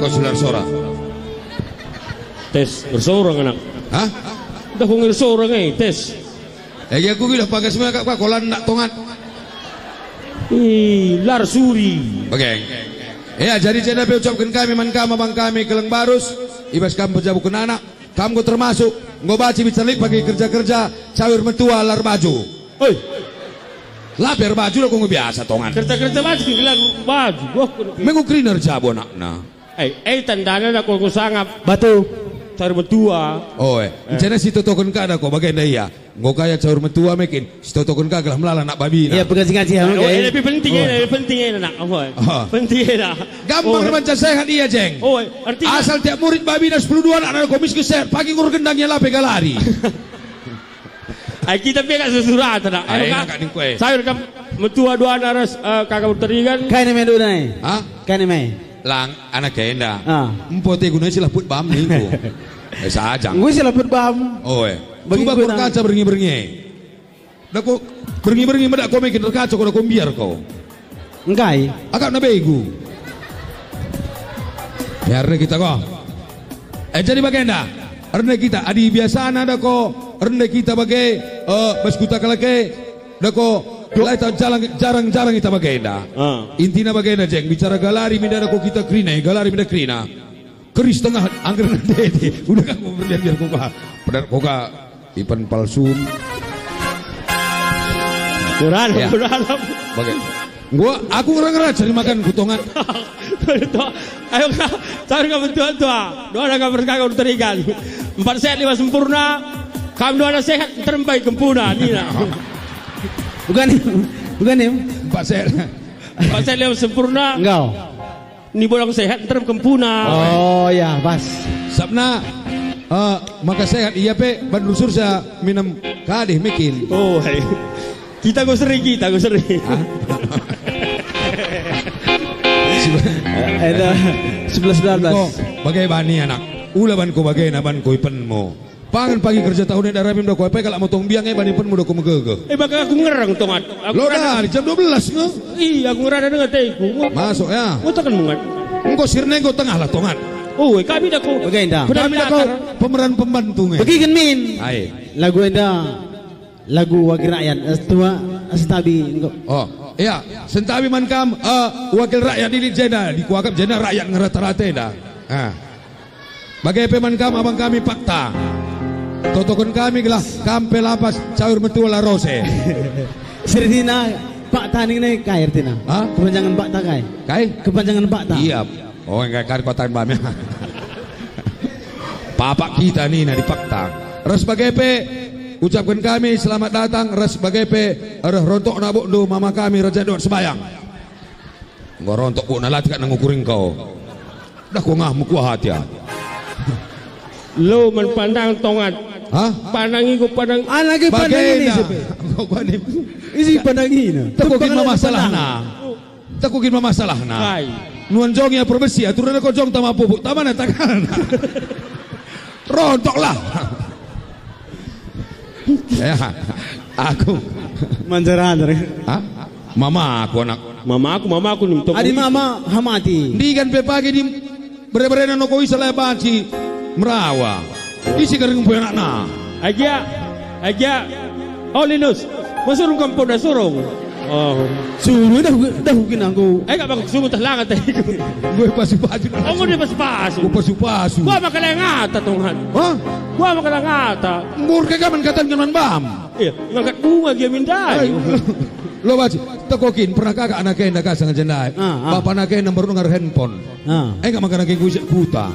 kau silar sora. Tes bersorang anak. Hah? Udah kau ngersorang tes. Ya aku gila pakai semua kak kolan nak tongat. Lar suri. Oke. Ya jadi jeda ucapkan kami mankam abang kami keleng barus. Ibas kamu pejabu kena anak. Kamu termasuk ngobaci bicarik pakai kerja-kerja cair metua lar baju. Oi. Lapar baju lo kau biasa tongan. Kerja-kerja baju gelar baju. Mengu cleaner jabo nakna. Tandana nak kau sangap Batu. cair metua. Oh, jadi si totokon kada kau bagai daya. Ngau kaya cair metua mekin. Si totokon kada lah melala nak babi. Iya pengaji-ngaji Oh, lebih penting nak. Penting nak. Gampang macam sehat iya jeng. Oh, artinya Asal tiap murid babi dan 10 duan anak komis keser. Pagi ngur gendangnya lah pegalari. kita pegang sesurat nak. Enak ni kue. Sayur kam metua dua aras kakak berterigan. Kain main dulu nih. Hah? Kain main. Lang anak kenda. Ah. Empote guna sila put bam ni ko. Sajang. Gue sih laput bam. Oh Bagi coba gue kau kaca berngi-berngi. Dak kau berngi-berngi medak kau makin terkaca kau biar kau. Engkai. Agak na begu. Biar kita kau. Jadi bagenda. Arne kita adi biasa ada kau. Arne kita bagai baskuta kalake. Dak kau jarang-jarang kita bagenda. Intinya bagenda jeng bicara galari minda kau kita krina, galari minda krina. Keris tengah anggaran dede. Udah kan mau berlihat biar kau padahal kau ipan palsu. Kurang. Bagai. Aku ngerang-ngerang cari makan kutongan. Ayo cari kamu tua. Doa ada kabar kakak berterigan. 4 sehat 5 sempurna. Kamu doa sehat terbaik kempuna. Nina. Bukan nih. 4 sehat. 4 sehat 5 sempurna. Engkau. Ni bolong sehat terus kempuna. Oh ya pas. Sabna maka sehat iya pe bandul sursa minum kadih mekin. Oh hai. Kita go sering. Ada 11-12. Bagai bani anak. Ula ban ko bagai na ban ko ipenmu. Pangan pagi kerja tahun ini darah minum ko pe kalau motong biang bani penmu do ko megege. Maka aku ngerang tongat. Lo dah jam 12 ngo. Iya aku ngerada dengan teku. Masuk ya. Mau tekan mungat. Engko sirne engko tengah lah tongan. Oh kami dah ko. Bagainda. Kami dah ko pemeran pembantu nge. Bagikan min. Ai. Lagu enda. Lagu wakil rakyat tua stabi engkau. Oh, iya, sentabi mankam wakil rakyat di jena di kuakap jena rakyat ngerata-rata dah. Bagai pemankam abang kami fakta. Totokon kami gelah kampe lapas caur metua la rose. Serdina Pak Taning nih kair tina. Hah? Kepanjangan Pak Takai. Kai? Kepanjangan Pak Ta. Iya. Oh, enggak kari kotaan bamnya. Papak kita nih di fakta. Res bagai pe ucapkan kami selamat datang res bagai pe rontok nabuk do mama kami raja dot sebayang. Ngor rontok bu nalat kan ngukuring kau. Dah kau ngah muku hati ya. Lo menpandang tongat. Hah? Pandangi ko pandang. Lagi pandang ini sepe. Isi pandang ini. Takukin masalah na. Takukin masalah na. Kai. Nuan jong ya perbesi aturan ko jong tama pupuk taman tangan. Rontok lah. Ya, aku Manjaran. Hah? Mama aku anak. Mama aku nim tok. Adi mama hamati. Di kan pe pagi di bere-bere no ko isala baci merawa. Isi kering po anak na. Aja. Oh Linus. Masurong kampung dah surong. Oh. Suruh dah hukin aku. Gak bakal suruh terlangat tadi. Gue pasu-pasu. Oh mau dia pas-pasu. Gue pasu-pasu. Gua makalang ngata tonghan. Hah? Gua makalang ngata. Mur ke kaman katan kaman bam. Iya, ngangkat bunga dia mindai. Lo baci, takokin pernah kakak anak kena kasang jendai. Bapak anak kena baru dengar handphone. Enggak makan anak gue buta.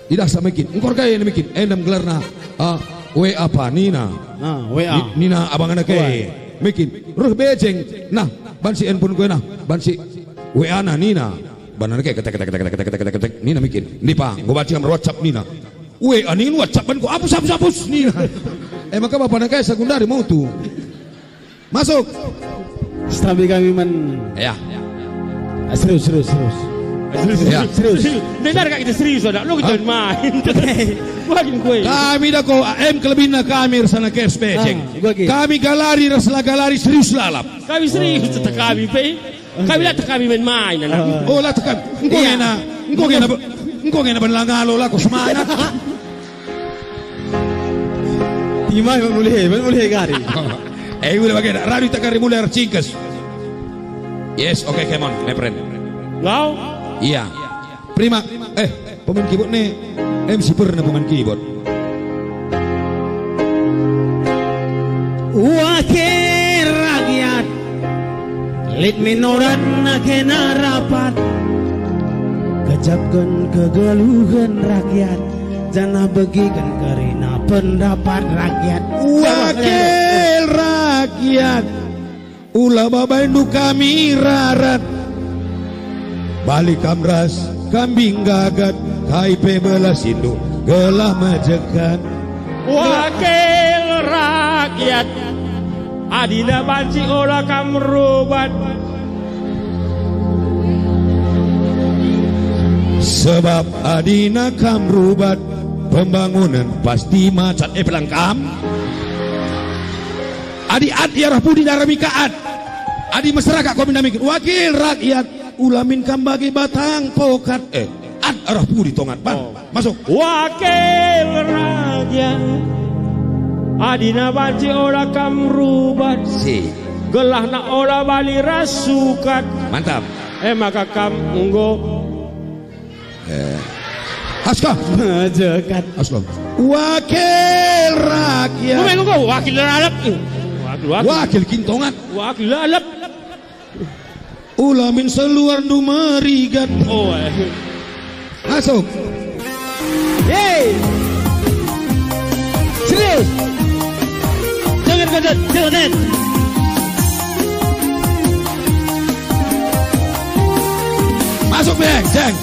Tidak sama bikin. Engkau kaya yang bikin. Endam gelarna. WA apa Nina? WA. Nina abang anak kaya. Bikin. Ruh beceng. Nah, bansi handphone gue nah. Bansi WA na Nina. Ban anak kaya ketek. Nina bikin. Ini pak, gue baca nomor WhatsApp Nina. WA Nina WhatsApp ban gue hapus Nina. Maka bapak anak kaya sekundari mau tuh. Masuk. Stabi kami Ya. Serius. Ya. Serius. Dengar kak kita serius ada. Lo kita main. Buatin kue. Kami dah ko kelebihan kami resana kes beceng. Kami galari serius lalap. Kami serius tetap kami pe. Kami lah kami main-main. Oh lah tekan. Engkau Engkau kena benlangalo lah kau semangat. Timai mulai kari. Boleh bagaimana? Radio takari mulai cingkes. Yes, oke, come on, my friend. Kau? Iya. Prima. Pemain keyboard nih. MC pernah pemain keyboard. Wakil rakyat, lit minoran kena rapat, kejapkan kegeluhan rakyat, jangan bagikan karena pendapat rakyat. Wakil rakyat, ulah babaindu kami rarat, balik kamras, kambing gagat, KIP belas induk, gelah majekan. Wakil rakyat, adina banci olah kamrubat. Sebab adina kamrubat, pembangunan pasti macat pelangkam. Adi arah pudi darah mikaat. Adi masyarakat kau minamik. Wakil rakyat, ulamin kam bagi batang pokat. Arah pudi tongat pan. Masuk. Wakil rakyat, adina banci olah kamrubat. Si. Gelah na olah bali rasukat. Mantap. Maka kam unggo. Haska. Majekan. Aslam. Wakil rakyat. Kumeng kau wakil lalap. Wakil kintongan. Wakil lalap. Ulamin seluar dumerigat. Oh. Masuk. Hey, serius. Jangan kaget, jangan. Masuk Beng, Jeng.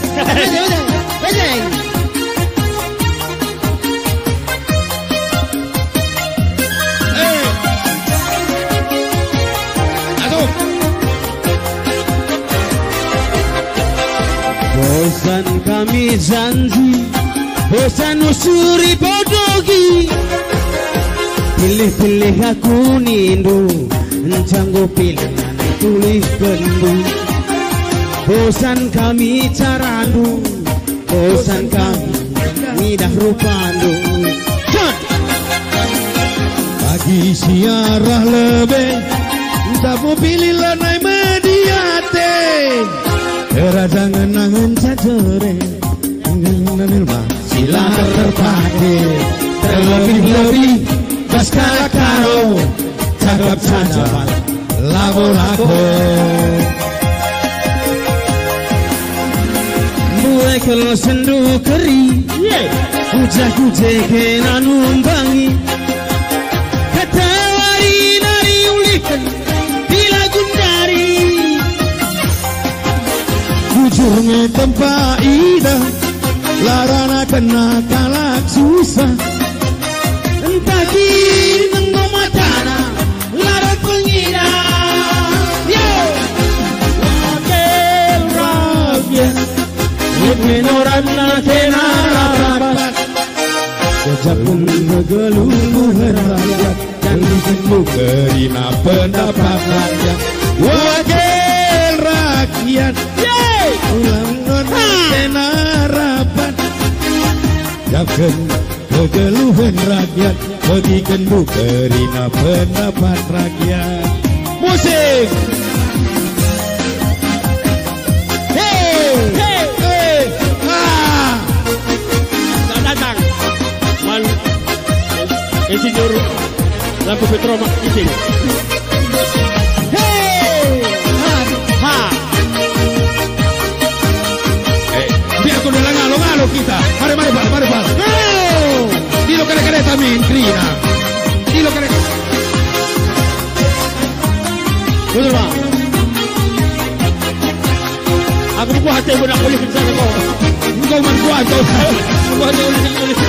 Beng. Masuk. Bosan kami janji, bosan usuri bodogi. Pilih-pilih aku nindu, encanggo pilihan tulis gendu. Bosan kami carandu, bosan kami dah rupandu. Bagi siarah lebih, tak mau pilih lanai mediate. Era jangan nangun cacere, jangan ilma sila terpake. Terlebih-lebih baskala karo, cakap saja lago-lago. Mulai kalau sendu keri, kuja-kuja kena numbangi. Kata wari-nari ulikan bila gundari. Bujurnya tempat ida, larana kena kalak susah. Entah kiri nengok matana, lara pengida. Yo, Wakil rakyat, minoran kena rapat, Kejapun kegeluhan rakyat, dan disembuh kerina pendapat rakyat. Wakil rakyat, ulang kena rapat, japkan kegeluhan rakyat, bagikan kerina pendapat rakyat. Musik. datang. Insinyur Lampu Petromak Ising. Biar kau dalang ngalo-ngalo kita. Mari Pak. Dilo kare-kare tamin, Krina. Dilo kare. betul Pak. Aku buat hati budak polis di sana kau. Kau mantuan kau. Buat polis.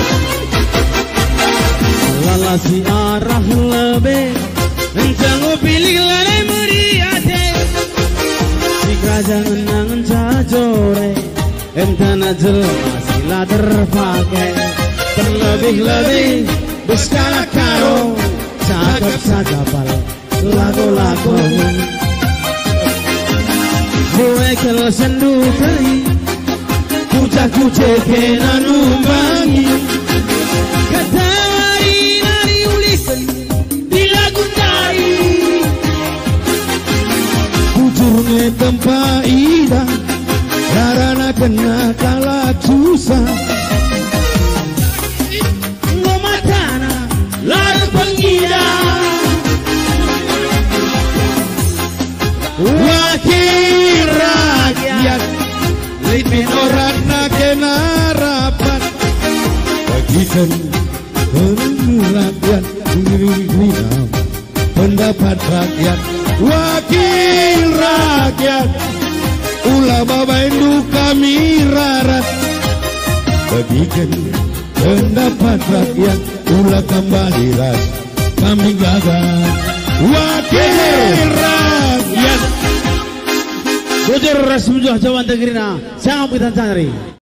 Lalasi arah lebih, jangan pilih lalai meriate. Si kerajaan nangan jajore, tanah jelas sila terpakai. Terlebih-lebih berskala karo, cakap saja pal lagu-lagu. Gue kalau sendu keri, kucak-kucak kena numbangi katari nari ulis di lagu tari Kujurnya tempat indah Larana kena kalah susah ngomatana lalu pengidang Wakil rakyat Lipin orang nak kena rapat Bagikan rakyat pendapat rakyat Wakil rakyat Ulama bandu kami rarat Bagikan pendapat rakyat Ulah kembali ras Kami gagal Wakil rakyat Bujur Rasmujuh Jawa Tegerina Sangat kita cari